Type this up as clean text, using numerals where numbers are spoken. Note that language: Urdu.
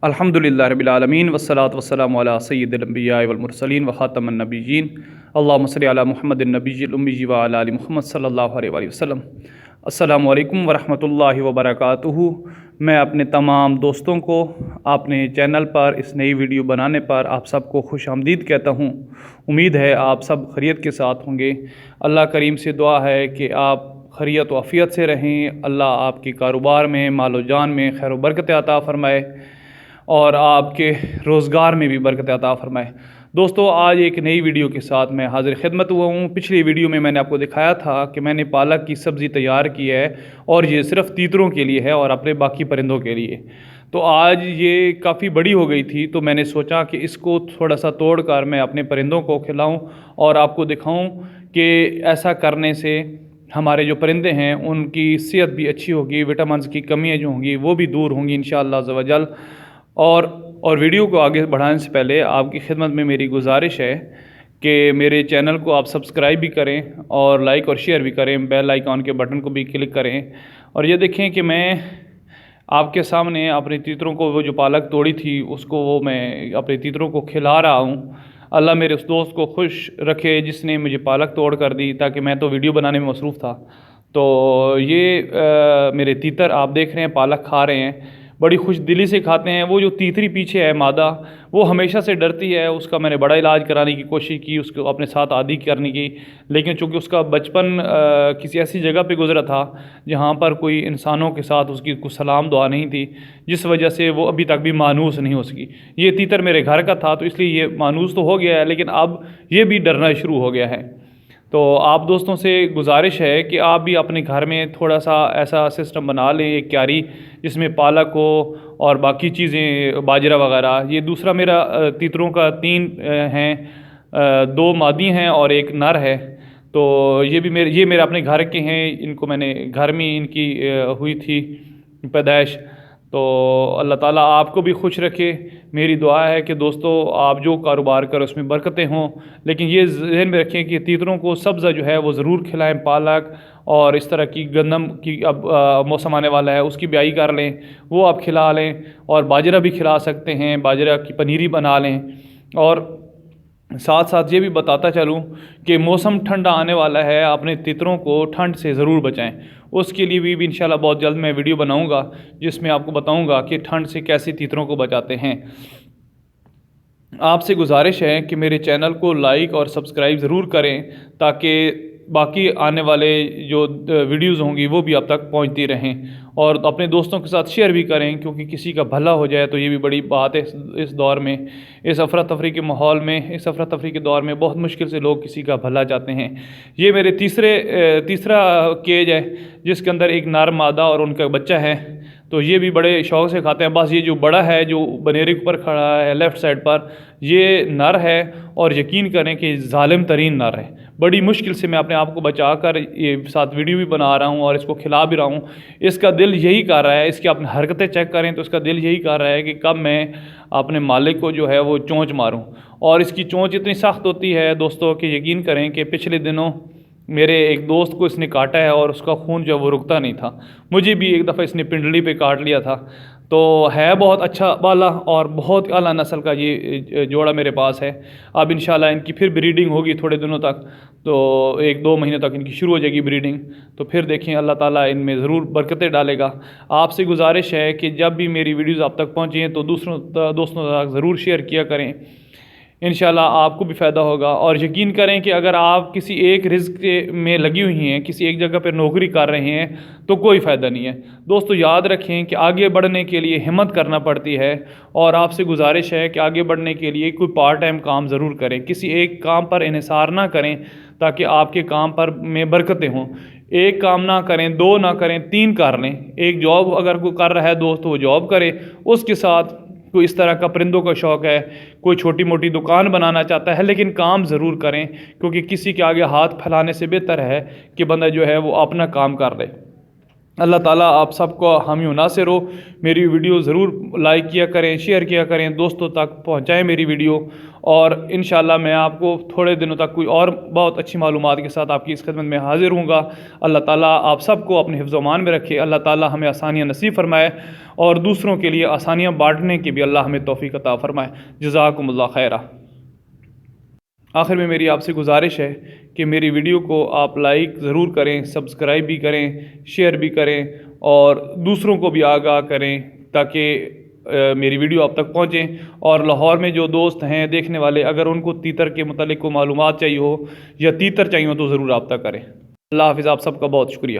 الحمدللہ رب العالمین والصلاة والسلام علی سید الانبیاء والمرسلین وخاتم النبیین اللہم صلی علی محمد النبی الامی وعلی آل محمد صلی اللہ علیہ وآلہ وسلم۔ السلام علیکم ورحمۃ اللہ وبرکاتہ۔ میں اپنے تمام دوستوں کو اپنے چینل پر اس نئی ویڈیو بنانے پر آپ سب کو خوش آمدید کہتا ہوں۔ امید ہے آپ سب خیریت کے ساتھ ہوں گے۔ اللہ کریم سے دعا ہے کہ آپ خیریت و عافیت سے رہیں، اللہ آپ کے کاروبار میں، مال و جان میں خیر و برکت عطا فرمائے اور آپ کے روزگار میں بھی برکت عطا فرمائے۔ دوستو، آج ایک نئی ویڈیو کے ساتھ میں حاضر خدمت ہوا ہوں۔ پچھلی ویڈیو میں نے آپ کو دکھایا تھا کہ میں نے پالک کی سبزی تیار کی ہے اور یہ صرف تیتروں کے لیے ہے اور اپنے باقی پرندوں کے لیے۔ تو آج یہ کافی بڑی ہو گئی تھی تو میں نے سوچا کہ اس کو تھوڑا سا توڑ کر میں اپنے پرندوں کو کھلاؤں اور آپ کو دکھاؤں کہ ایسا کرنے سے ہمارے جو پرندے ہیں ان کی صحت بھی اچھی ہوگی، وٹامنز کی کمیاں جو ہوں گی وہ بھی دور ہوں گی انشاءاللہ عز و جل۔ اور ویڈیو کو آگے بڑھانے سے پہلے آپ کی خدمت میں میری گزارش ہے کہ میرے چینل کو آپ سبسکرائب بھی کریں اور لائک اور شیئر بھی کریں، بیل آئیکن کے بٹن کو بھی کلک کریں۔ اور یہ دیکھیں کہ میں آپ کے سامنے اپنے تیتروں کو، وہ جو پالک توڑی تھی اس کو وہ میں اپنے تیتروں کو کھلا رہا ہوں۔ اللہ میرے اس دوست کو خوش رکھے جس نے مجھے پالک توڑ کر دی، تاکہ میں تو ویڈیو بنانے میں مصروف تھا۔ تو یہ میرے تیتر آپ دیکھ رہے ہیں پالک کھا رہے ہیں، بڑی خوش دلی سے کھاتے ہیں۔ وہ جو تیتری پیچھے ہے مادہ، وہ ہمیشہ سے ڈرتی ہے، اس کا میں نے بڑا علاج کرانے کی کوشش کی، اس کو اپنے ساتھ عادی کرنے کی، لیکن چونکہ اس کا بچپن کسی ایسی جگہ پہ گزرا تھا جہاں پر کوئی انسانوں کے ساتھ اس کی کوئی سلام دعا نہیں تھی، جس وجہ سے وہ ابھی تک بھی مانوس نہیں ہو سکی۔ یہ تیتر میرے گھر کا تھا تو اس لیے یہ مانوس تو ہو گیا ہے، لیکن اب یہ بھی ڈرنا شروع ہو گیا ہے۔ تو آپ دوستوں سے گزارش ہے کہ آپ بھی اپنے گھر میں تھوڑا سا ایسا سسٹم بنا لیں، ایک کیاری جس میں پالک ہو اور باقی چیزیں باجرہ وغیرہ۔ یہ دوسرا میرا تیتروں کا 3 ہیں، 2 مادی ہیں اور ایک نر ہے۔ تو یہ میرے اپنے گھر کے ہیں، ان کو میں نے گھر میں ان کی ہوئی تھی پیدائش۔ تو اللہ تعالیٰ آپ کو بھی خوش رکھے۔ میری دعا ہے کہ دوستو آپ جو کاروبار کرو اس میں برکتیں ہوں، لیکن یہ ذہن میں رکھیں کہ تیتروں کو سبزہ جو ہے وہ ضرور کھلائیں، پالک اور اس طرح کی گندم کی اب موسم آنے والا ہے اس کی بیائی کر لیں، وہ آپ کھلا لیں، اور باجرہ بھی کھلا سکتے ہیں، باجرہ کی پنیری بنا لیں۔ اور ساتھ ساتھ یہ بھی بتاتا چلوں کہ موسم ٹھنڈا آنے والا ہے، اپنے تیتروں کو ٹھنڈ سے ضرور بچائیں۔ اس کے لیے بھی انشاءاللہ بہت جلد میں ویڈیو بناؤں گا جس میں آپ کو بتاؤں گا کہ ٹھنڈ سے کیسے تیتروں کو بچاتے ہیں۔ آپ سے گزارش ہے کہ میرے چینل کو لائک اور سبسکرائب ضرور کریں تاکہ باقی آنے والے جو ویڈیوز ہوں گی وہ بھی اب تک پہنچتی رہیں، اور اپنے دوستوں کے ساتھ شیئر بھی کریں، کیونکہ کسی کا بھلا ہو جائے تو یہ بھی بڑی بات ہے۔ اس دور میں، اس افراتفری کے ماحول میں، اس افراتفری کے دور میں بہت مشکل سے لوگ کسی کا بھلا چاہتے ہیں۔ یہ میرے تیسرا کیج ہے جس کے اندر ایک نر مادہ اور ان کا بچہ ہے، تو یہ بھی بڑے شوق سے کھاتے ہیں۔ بس یہ جو بڑا ہے جو بنیرے پر کھڑا ہے لیفٹ سائڈ پر، یہ نر ہے، اور یقین کریں کہ ظالم ترین نر ہے۔ بڑی مشکل سے میں اپنے آپ کو بچا کر یہ ساتھ ویڈیو بھی بنا رہا ہوں اور اس کو کھلا بھی رہا ہوں۔ اس کا دل یہی کر رہا ہے، اس کی اپنی حرکتیں چیک کریں تو اس کا دل یہی کر رہا ہے کہ کب میں اپنے مالک کو جو ہے وہ چونچ ماروں، اور اس کی چونچ اتنی سخت ہوتی ہے دوستو کہ یقین کریں کہ پچھلے دنوں میرے ایک دوست کو اس نے کاٹا ہے اور اس کا خون جو وہ رکتا نہیں تھا۔ مجھے بھی ایک دفعہ اس نے پنڈلی پہ کاٹ لیا تھا۔ تو ہے بہت اچھا بالا اور بہت اعلیٰ نسل کا یہ جوڑا میرے پاس ہے۔ اب انشاءاللہ ان کی پھر بریڈنگ ہوگی تھوڑے دنوں تک، تو 1-2 مہینے تک ان کی شروع ہو جائے گی بریڈنگ، تو پھر دیکھیں اللہ تعالیٰ ان میں ضرور برکتیں ڈالے گا۔ آپ سے گزارش ہے کہ جب بھی میری ویڈیوز آپ تک پہنچیں تو دوستوں تک ضرور شیئر کیا کریں، انشاءاللہ آپ کو بھی فائدہ ہوگا۔ اور یقین کریں کہ اگر آپ کسی ایک رزق میں لگی ہوئی ہیں، کسی ایک جگہ پہ نوکری کر رہے ہیں تو کوئی فائدہ نہیں ہے۔ دوستو یاد رکھیں کہ آگے بڑھنے کے لیے ہمت کرنا پڑتی ہے، اور آپ سے گزارش ہے کہ آگے بڑھنے کے لیے کوئی پارٹ ٹائم کام ضرور کریں، کسی ایک کام پر انحصار نہ کریں تاکہ آپ کے کام پر میں برکتیں ہوں۔ ایک کام نہ کریں، 2 نہ کریں، 3 کر لیں۔ ایک جاب اگر کوئی کر رہا ہے دوست وہ جاب کرے، اس کے ساتھ کوئی اس طرح کا پرندوں کا شوق ہے، کوئی چھوٹی موٹی دکان بنانا چاہتا ہے، لیکن کام ضرور کریں، کیونکہ کسی کے آگے ہاتھ پھیلانے سے بہتر ہے کہ بندہ جو ہے وہ اپنا کام کر لے۔ اللہ تعالیٰ آپ سب کو حامی و ناصر ہو۔ میری ویڈیو ضرور لائک کیا کریں، شیئر کیا کریں، دوستوں تک پہنچائیں میری ویڈیو، اور انشاءاللہ میں آپ کو تھوڑے دنوں تک کوئی اور بہت اچھی معلومات کے ساتھ آپ کی اس خدمت میں حاضر ہوں گا۔ اللہ تعالیٰ آپ سب کو اپنے حفظ و امان میں رکھے، اللہ تعالیٰ ہمیں آسانیاں نصیب فرمائے اور دوسروں کے لیے آسانیاں بانٹنے کی بھی اللہ ہمیں توفیق عطا فرمائے۔ جزاکم اللہ خیرہ۔ آخر میں میری آپ سے گزارش ہے کہ میری ویڈیو کو آپ لائک ضرور کریں، سبسکرائب بھی کریں، شیئر بھی کریں اور دوسروں کو بھی آگاہ کریں تاکہ میری ویڈیو آپ تک پہنچیں۔ اور لاہور میں جو دوست ہیں دیکھنے والے، اگر ان کو تیتر کے متعلق کوئی معلومات چاہیے ہو یا تیتر چاہیے ہو تو ضرور رابطہ کریں۔ اللہ حافظ، آپ سب کا بہت شکریہ۔